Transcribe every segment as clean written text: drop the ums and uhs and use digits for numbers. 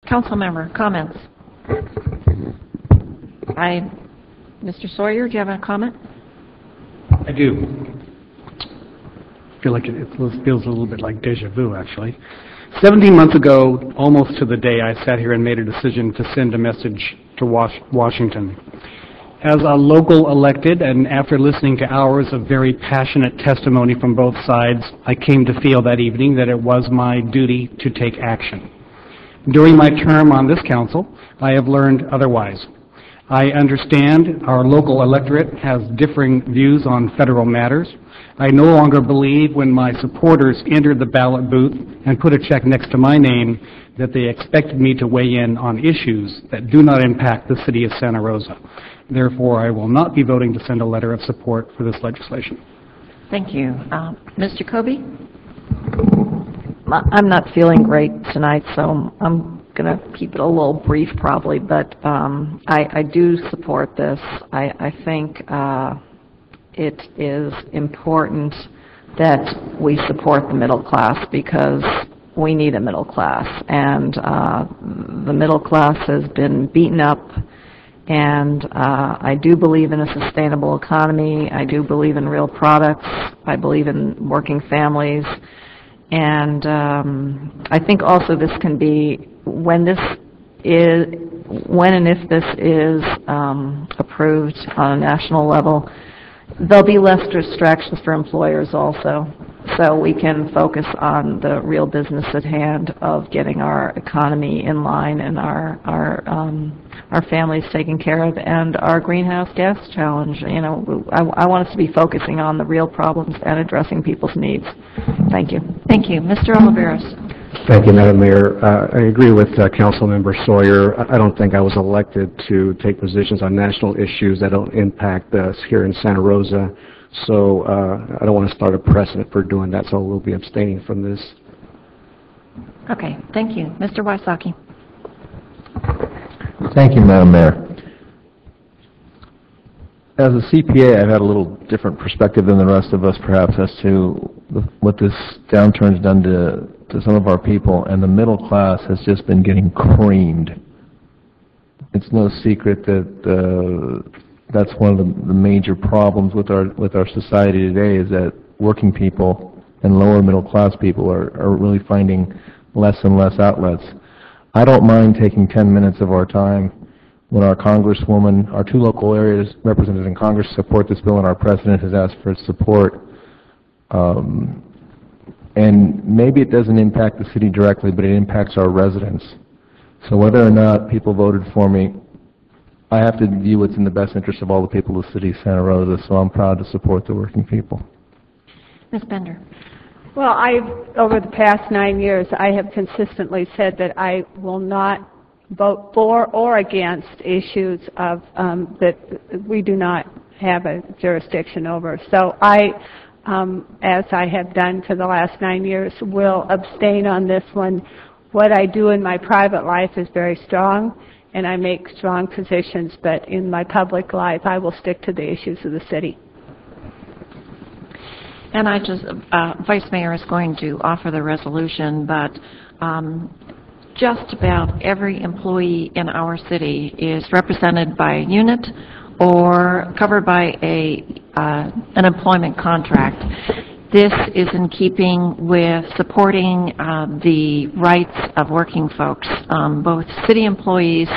Council member comments. Mr. Sawyer, do you have a comment? I do. I feel like it feels a little bit like deja vu, actually. 17 months ago, almost to the day, I sat here and made a decision to send a message to Washington. As a local elected, and after listening to hours of very passionate testimony from both sides, I came to feel that evening that it was my duty to take action. During my term on this council, I have learned otherwise. I understand our local electorate has differing views on federal matters. I no longer believe when my supporters entered the ballot booth and put a check next to my name that they expected me to weigh in on issues that do not impact the city of Santa Rosa. Therefore, I will not be voting to send a letter of support for this legislation. Thank you. Ms. Jacobi? I'm not feeling great tonight, so I'm going to keep it a little brief probably, but I do support this. I think it is important that we support the middle class because we need a middle class, and the middle class has been beaten up, and I do believe in a sustainable economy. I do believe in real products. I believe in working families. And I think also this can be, when and if this is approved on a national level, there'll be less distractions for employers also. So we can focus on the real business at hand of getting our economy in line and our families taken care of, and our greenhouse gas challenge. You know, I want us to be focusing on the real problems and addressing people's needs. Thank you. Thank you. Mr. Olivares. Thank you, Madam Mayor. I agree with Councilmember Sawyer. I don't think I was elected to take positions on national issues that don't impact us here in Santa Rosa. So I don't want to start a precedent for doing that, so we'll be abstaining from this. Okay, thank you. Mr. Wysocky. Thank you, Madam Mayor. As a CPA, I've had a little different perspective than the rest of us, perhaps, as to what this downturn has done to some of our people, and the middle class has just been getting creamed. It's no secret that that's one of the major problems with our society today, is that working people and lower middle class people are really finding less and less outlets. I don't mind taking 10 minutes of our time when our Congresswoman, our two local areas represented in Congress support this bill, and our President has asked for its support. And maybe it doesn't impact the city directly, but it impacts our residents. So whether or not people voted for me, I have to view what's in the best interest of all the people of the city of Santa Rosa, so I'm proud to support the working people. Ms. Bender. Well, over the past 9 years, I have consistently said that I will not vote for or against issues of that we do not have a jurisdiction over. So I, as I have done for the last 9 years, will abstain on this one. What I do in my private life is very strong, and I make strong positions, but in my public life, I will stick to the issues of the city. And Vice Mayor is going to offer the resolution, but just about every employee in our city is represented by a unit or covered by an employment contract. This is in keeping with supporting the rights of working folks, both city employees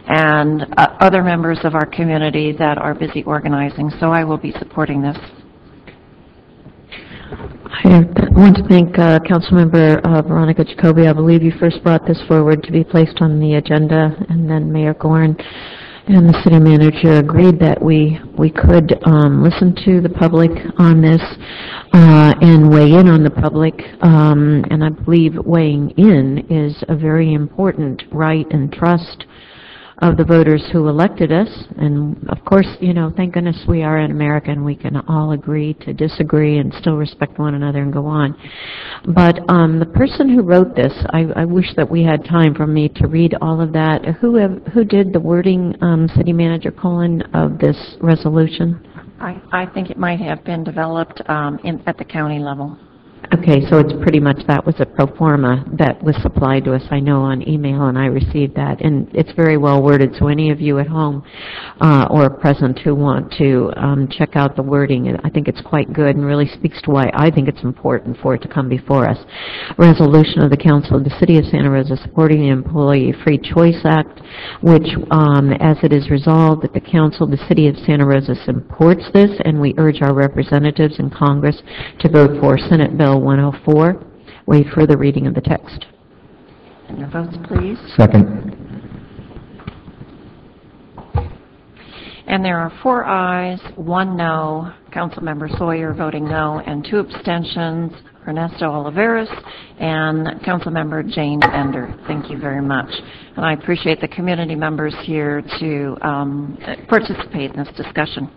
and other members of our community that are busy organizing. So I will be supporting this. I want to thank Councilmember Veronica Jacobi. I believe you first brought this forward to be placed on the agenda, and then Mayor Gorin and the city manager agreed that we could listen to the public on this and weigh in on the public. And I believe weighing in is a very important right and trust of the voters who elected us. And of course, you know, thank goodness we are in America and we can all agree to disagree and still respect one another and go on. But the person who wrote this, I wish that we had time for me to read all of that. Who did the wording, City Manager Colin, of this resolution? I think it might have been developed at the county level. Okay, so it's pretty much, that was a pro forma that was supplied to us, I know, on email, and I received that. And it's very well worded, so any of you at home or present who want to check out the wording, I think it's quite good and really speaks to why I think it's important for it to come before us. Resolution of the Council of the City of Santa Rosa supporting the Employee Free Choice Act, which, as it is resolved that the Council of the City of Santa Rosa supports this, and we urge our representatives in Congress to vote for Senate Bill 104. Wait for the reading of the text. And your votes, please. Second. And there are 4 ayes, 1 no, Councilmember Sawyer voting no, and 2 abstentions, Ernesto Olivares and Councilmember Jane Bender. Thank you very much. And I appreciate the community members here to participate in this discussion.